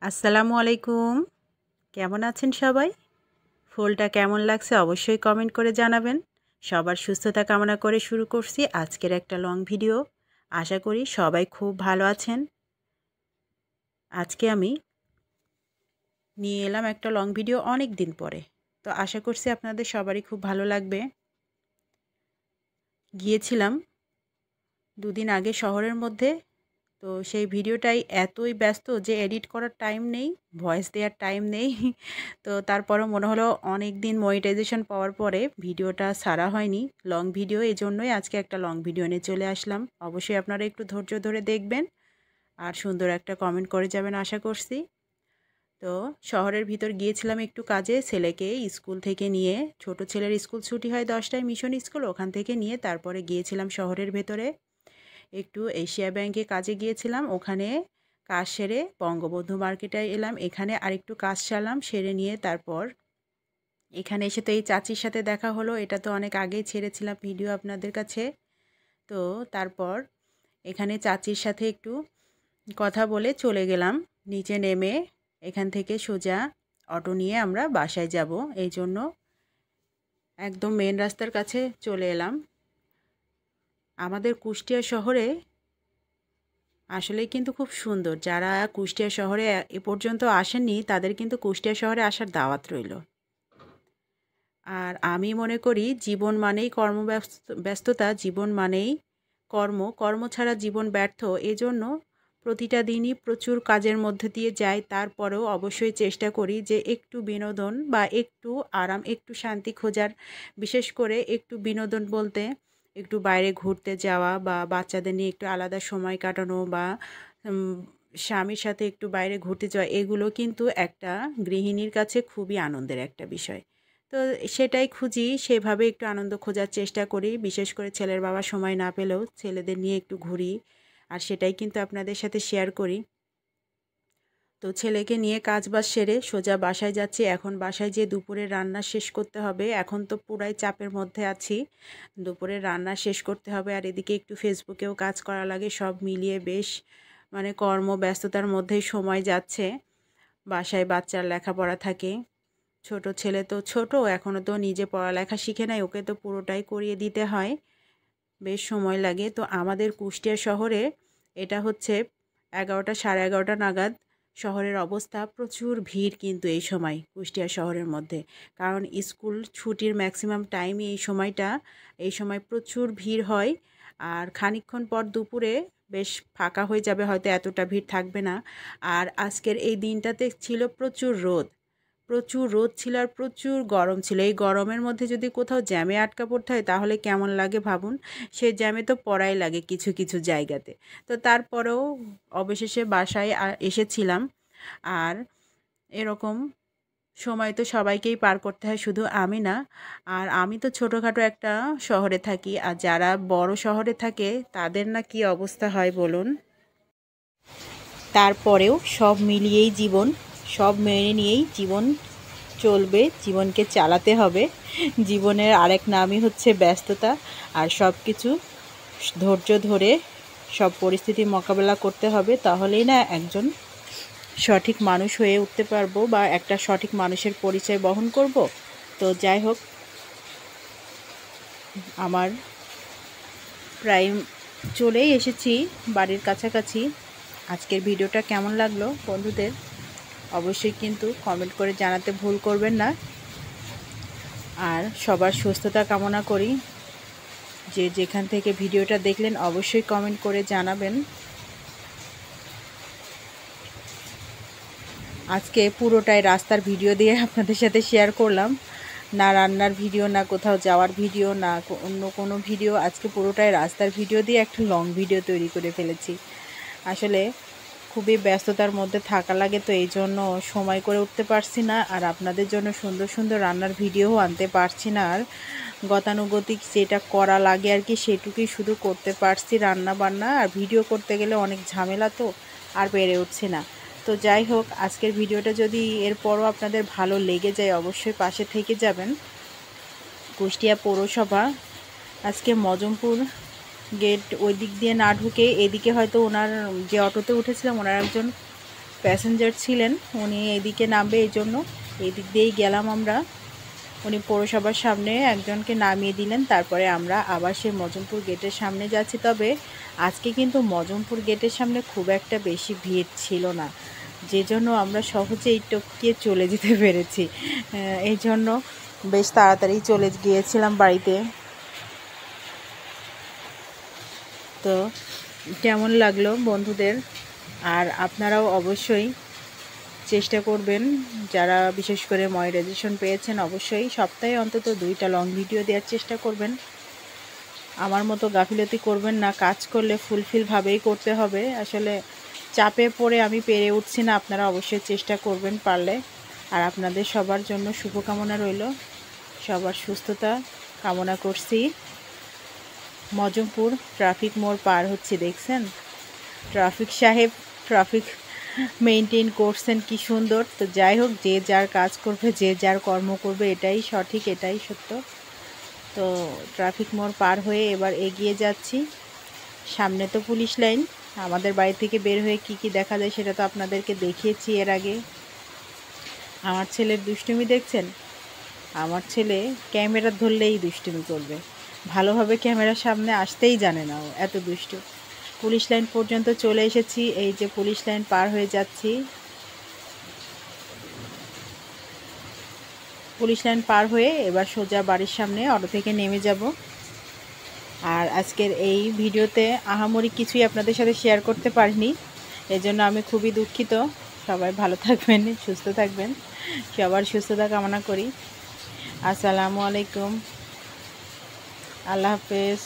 আসসালামু আলাইকুম। কেমন আছেন সবাই? ফুলটা কেমন লাগছে অবশ্যই কমেন্ট করে জানাবেন। সবার সুস্থতা কামনা করে শুরু করছি আজকের একটা লং ভিডিও। আশা করি সবাই খুব ভালো আছেন। আজকে আমি নিয়ে এলাম একটা লং ভিডিও অনেক দিন পরে। তো আশা করছি আপনাদের সবারই খুব ভালো লাগবে। গিয়েছিলাম ২ দিন আগে শহরের মধ্যে। তো সেই ভিডিওটাই এতই ব্যস্ত যে এডিট করার টাইম নেই, ভয়েস দেওয়ার টাইম নেই। তো তারপরেও মনে হলো অনেক দিন মনিটাইজেশন পাওয়ার পরে ভিডিওটা ছাড়া হয়নি। লং ভিডিও এজন্যই আজকে একটা লং ভিডিও নিয়ে চলে আসলাম। অবশ্যই আপনারা একটু ধৈর্য ধরে দেখবেন আর সুন্দর একটা কমেন্ট করে যাবেন আশা করছি। তো শহরের ভিতর গিয়েছিলাম একটু কাজে, ছেলেকে স্কুল থেকে নিয়ে। ছোট ছেলের স্কুল ছুটি হয় 10টায়, মিশন স্কুল, ওখান থেকে নিয়ে তারপরে গিয়েছিলাম শহরের ভেতরে। একটু এশিয়া ব্যাংকে কাজে গিয়েছিলাম, ওখানে কাজ সেরে বঙ্গবন্ধু মার্কেটে এলাম, এখানে আরেকটু কাজ সারলাম, সেরে নিয়ে তারপর এখানে এসে তো এই চাচির সাথে দেখা হলো। এটা তো অনেক আগেই ছেড়েছিলাম ভিডিও আপনাদের কাছে। তো তারপর এখানে চাচির সাথে একটু কথা বলে চলে গেলাম নিচে নেমে। এখান থেকে সোজা অটো নিয়ে আমরা বাসায় যাব, এই জন্য একদম মেন রাস্তার কাছে চলে এলাম। আমাদের কুষ্টিয়া শহরে আসলেই কিন্তু খুব সুন্দর। যারা কুষ্টিয়া শহরে এ পর্যন্ত আসেননি তাদের কিন্তু কুষ্টিয়া শহরে আসার দাওয়াত রইল। আর আমি মনে করি জীবন মানেই ব্যস্ততা, জীবন মানেই কর্ম ছাড়া জীবন ব্যর্থ। এজন্য প্রতিটা দিনই প্রচুর কাজের মধ্যে দিয়ে যাই, তারপরেও অবশ্যই চেষ্টা করি যে একটু বিনোদন বা একটু আরাম, একটু শান্তি খোঁজার। বিশেষ করে একটু বিনোদন বলতে একটু বাইরে ঘুরতে যাওয়া বা বাচ্চাদের নিয়ে একটু আলাদা সময় কাটানো বা স্বামীর সাথে একটু বাইরে ঘুরতে যাওয়া, এগুলো কিন্তু একটা গৃহিণীর কাছে খুবই আনন্দের একটা বিষয়। তো সেটাই খুঁজি, সেভাবে একটু আনন্দ খোঁজার চেষ্টা করি। বিশেষ করে ছেলের বাবা সময় না পেলেও ছেলেদের নিয়ে একটু ঘুরি, আর সেটাই কিন্তু আপনাদের সাথে শেয়ার করি। তো ছেলেকে নিয়ে কাজবাজ সেরে সোজা বাসায় যাচ্ছি। এখন বাসায় যেয়ে দুপুরের রান্না শেষ করতে হবে। এখন তো পুরাই চাপের মধ্যে আছি, দুপুরের রান্না শেষ করতে হবে, আর এদিকে একটু ফেসবুকেও কাজ করা লাগে। সব মিলিয়ে বেশ মানে কর্মব্যস্ততার মধ্যেই সময় যাচ্ছে। বাসায় বাচ্চার লেখাপড়া থাকে। ছোট ছেলে তো ছোট, এখনও তো নিজে পড়ালেখা শিখে নাই, ওকে তো পুরোটাই করিয়ে দিতে হয়, বেশ সময় লাগে। তো আমাদের কুষ্টিয়া শহরে এটা হচ্ছে 11টা, সাড়ে 11টা নাগাদ শহরের অবস্থা। প্রচুর ভিড় কিন্তু এই সময় কুষ্টিয়া শহরের মধ্যে, কারণ স্কুল ছুটির ম্যাক্সিমাম টাইমই এই সময় প্রচুর ভিড় হয়। আর খানিকক্ষণ পর দুপুরে বেশ ফাঁকা হয়ে যাবে, হয়তো এতটা ভিড় থাকবে না। আর আজকের এই দিনটাতে ছিল প্রচুর রোদ ছিল আর প্রচুর গরম ছিল। এই গরমের মধ্যে যদি কোথাও জ্যামে আটকা পড়তে হয় তাহলে কেমন লাগে ভাবুন। সে জ্যামে তো পড়াই লাগে কিছু কিছু জায়গাতে। তো তারপরেও অবশেষে বাসায় এসেছিলাম। আর এরকম সময় তো সবাইকেই পার করতে হয়, শুধু আমি না। আর আমি তো ছোটোখাটো একটা শহরে থাকি, আর যারা বড় শহরে থাকে তাদের না কি অবস্থা হয় বলুন। তারপরেও সব মিলিয়েই জীবন, সব মেনে নিয়েই জীবন চলবে, জীবনকে চালাতে হবে। জীবনের আরেক নামই হচ্ছে ব্যস্ততা। আর সব কিছু ধৈর্য ধরে সব পরিস্থিতি মোকাবেলা করতে হবে, তাহলেই না একজন সঠিক মানুষ হয়ে উঠতে পারবো বা একটা সঠিক মানুষের পরিচয় বহন করব। তো যাই হোক, আমার প্রায় চলেই এসেছি বাড়ির কাছাকাছি। আজকের ভিডিওটা কেমন লাগলো বন্ধুদের অবশ্যই কিন্তু কমেন্ট করে জানাতে ভুল করবেন না। আর সবার সুস্থতা কামনা করি। যে যেখান থেকে ভিডিওটা দেখলেন অবশ্যই কমেন্ট করে জানাবেন। আজকে পুরোটাই রাস্তার ভিডিও দিয়ে আপনাদের সাথে শেয়ার করলাম, না রান্নার ভিডিও, না কোথাও যাওয়ার ভিডিও, না অন্য কোনো ভিডিও। আজকে পুরোটাই রাস্তার ভিডিও দিয়ে একটা লং ভিডিও তৈরি করে ফেলেছি। আসলে খুবই ব্যস্ততার মধ্যে থাকা লাগে, তো এই জন্য সময় করে উঠতে পারছি না, আর আপনাদের জন্য সুন্দর সুন্দর রান্নার ভিডিও আনতে পারছি না। আর গতানুগতিক যেটা করা লাগে আর কি সেটুকুই শুধু করতে পারছি, রান্না বান্না। আর ভিডিও করতে গেলে অনেক ঝামেলা, তো আর পেরে উঠছি না। তো যাই হোক, আজকের ভিডিওটা যদি এরপরও আপনাদের ভালো লেগে যায় অবশ্যই পাশে থেকে যাবেন। কুষ্টিয়া পৌরসভা, আজকে মজমপুর গেট ওই দিক দিয়ে না ঢুকে এদিকে হয়তো ওনার যে অটোতে উঠেছিলাম ওনার একজন প্যাসেঞ্জার ছিলেন, উনি এইদিকে নামবে, এই জন্য এই দিক দিয়েই গেলাম আমরা। উনি পৌরসভার সামনে একজনকে নামিয়ে দিলেন, তারপরে আমরা আবার সেই মজমপুর গেটের সামনে যাচ্ছি। তবে আজকে কিন্তু মজমপুর গেটের সামনে খুব একটা বেশি ভিড় ছিল না, যে জন্য আমরা সহজেই টপকে চলে যেতে পেরেছি। এই জন্য বেশ তাড়াতাড়ি চলে গিয়েছিলাম বাড়িতে। তো কেমন লাগলো বন্ধুদের? আর আপনারাও অবশ্যই চেষ্টা করবেন, যারা বিশেষ করে মনিটাইজেশন পেয়েছেন, অবশ্যই সপ্তাহে অন্তত 2টা লং ভিডিও দেওয়ার চেষ্টা করবেন। আমার মতো গাফিলতি করবেন না, কাজ করলে ফুলফিলভাবেই করতে হবে। আসলে চাপে পড়ে আমি পেরে উঠছি না, আপনারা অবশ্যই চেষ্টা করবেন পারলে। আর আপনাদের সবার জন্য শুভকামনা রইল, সবার সুস্থতা কামনা করছি। মজমপুর ট্রাফিক মোড় পার হচ্ছে, দেখছেন ট্রাফিক সাহেব ট্রাফিক মেনটেন করছেন কি সুন্দর। তো যাই হোক, যে যার কাজ করবে, যে যার কর্ম করবে, এটাই সঠিক, এটাই সত্য। তো ট্রাফিক মোড় পার হয়ে এবার এগিয়ে যাচ্ছি। সামনে তো পুলিশ লাইন। আমাদের বাড়ি থেকে বের হয়ে কি কি দেখা যায় সেটা তো আপনাদেরকে দেখিয়েছি এর আগে। আমার ছেলের দুষ্টুমি দেখছেন? আমার ছেলে ক্যামেরা ধরলেই দুষ্টুমি করবে, ভালোভাবে ক্যামেরার সামনে আসতেই জানে না, ও এত দুষ্টু। পুলিশ লাইন পর্যন্ত চলে এসেছি, এই যে পুলিশ লাইন পার হয়ে যাচ্ছি। পুলিশ লাইন পার হয়ে এবার সোজা বাড়ির সামনে অটো থেকে নেমে যাব। আর আজকের এই ভিডিওতে আহামরি কিছুই আপনাদের সাথে শেয়ার করতে পারিনি, এজন্য আমি খুবই দুঃখিত। সবাই ভালো থাকবেন, সুস্থ থাকবেন, সবার সুস্থতা কামনা করি। আসসালামু আলাইকুম, আল্লাহ হাফেজ।